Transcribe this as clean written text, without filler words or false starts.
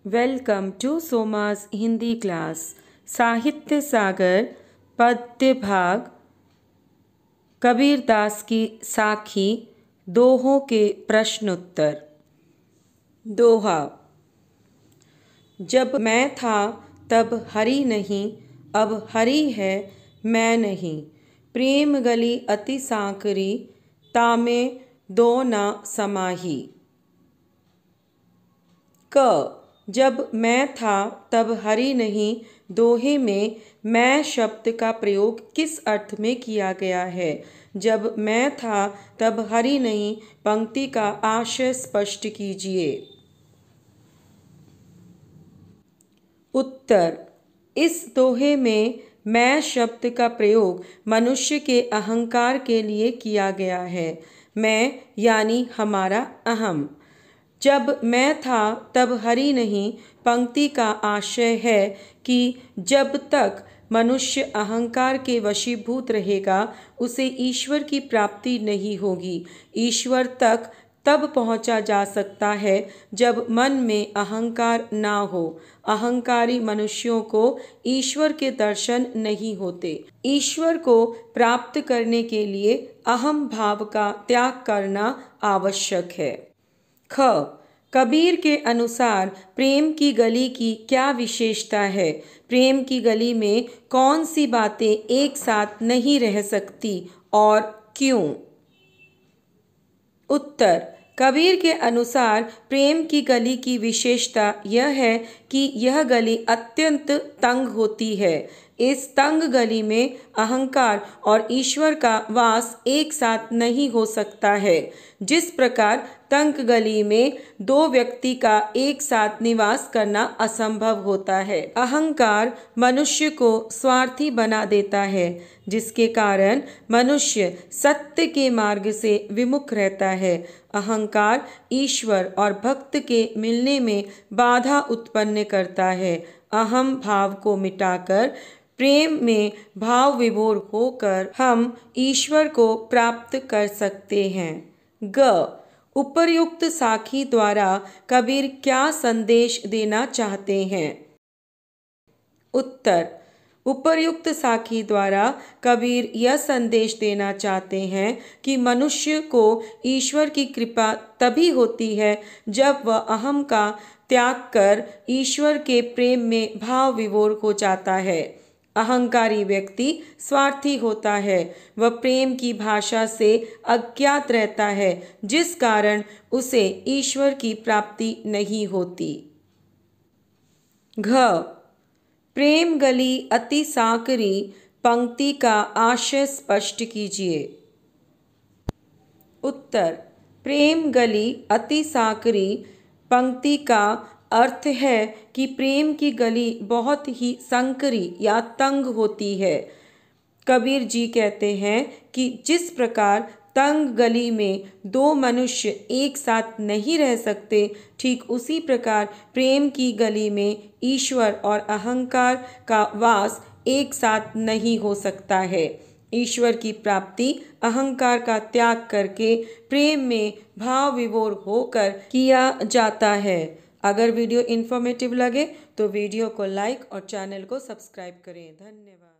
Welcome to Somas Hindi class. Sahitya Sagar पद्य भाग कबीरदास की साखी दोहों के प्रश्नोत्तर। दोहा। जब मैं था तब हरि नहीं, अब हरि है मैं नहीं। प्रेम गली अति सांकरी, तामे दो ना समाही। क जब मैं था तब हरि नहीं दोहे में मैं शब्द का प्रयोग किस अर्थ में किया गया है? जब मैं था तब हरि नहीं पंक्ति का आशय स्पष्ट कीजिए। उत्तर। इस दोहे में मैं शब्द का प्रयोग मनुष्य के अहंकार के लिए किया गया है। मैं यानी हमारा अहम। जब मैं था तब हरि नहीं पंक्ति का आशय है कि जब तक मनुष्य अहंकार के वशीभूत रहेगा उसे ईश्वर की प्राप्ति नहीं होगी। ईश्वर तक तब पहुंचा जा सकता है जब मन में अहंकार ना हो। अहंकारी मनुष्यों को ईश्वर के दर्शन नहीं होते। ईश्वर को प्राप्त करने के लिए अहम भाव का त्याग करना आवश्यक है। ख कबीर के अनुसार प्रेम की गली की क्या विशेषता है? प्रेम की गली में कौन सी बातें एक साथ नहीं रह सकती और क्यों? उत्तर। कबीर के अनुसार प्रेम की गली की विशेषता यह है कि यह गली अत्यंत तंग होती है। इस तंग गली में अहंकार और ईश्वर का वास एक साथ नहीं हो सकता है। जिस प्रकार तंग गली में दो व्यक्ति का एक साथ निवास करना असंभव होता है। अहंकार मनुष्य को स्वार्थी बना देता है, जिसके कारण मनुष्य सत्य के मार्ग से विमुख रहता है। अहंकार ईश्वर और भक्त के मिलने में बाधा उत्पन्न करता है। अहम भाव को मिटाकर प्रेम में भाव विभोर होकर हम ईश्वर को प्राप्त कर सकते हैं। ग उपर्युक्त साखी द्वारा कबीर क्या संदेश देना चाहते हैं? उत्तर। उपर्युक्त साखी द्वारा कबीर यह संदेश देना चाहते हैं कि मनुष्य को ईश्वर की कृपा तभी होती है जब वह अहम का त्याग कर ईश्वर के प्रेम में भाव विभोर हो जाता है। अहंकारी व्यक्ति स्वार्थी होता है। वह प्रेम की भाषा से अज्ञात रहता है, जिस कारण उसे ईश्वर की प्राप्ति नहीं होती। घ प्रेम गली अति सांकरी पंक्ति का आशय स्पष्ट कीजिए। उत्तर। प्रेम गली अति सांकरी पंक्ति का अर्थ है कि प्रेम की गली बहुत ही संकरी या तंग होती है। कबीर जी कहते हैं कि जिस प्रकार तंग गली में दो मनुष्य एक साथ नहीं रह सकते, ठीक उसी प्रकार प्रेम की गली में ईश्वर और अहंकार का वास एक साथ नहीं हो सकता है। ईश्वर की प्राप्ति अहंकार का त्याग करके प्रेम में भाव विभोर होकर किया जाता है। अगर वीडियो इन्फॉर्मेटिव लगे तो वीडियो को लाइक और चैनल को सब्सक्राइब करें। धन्यवाद।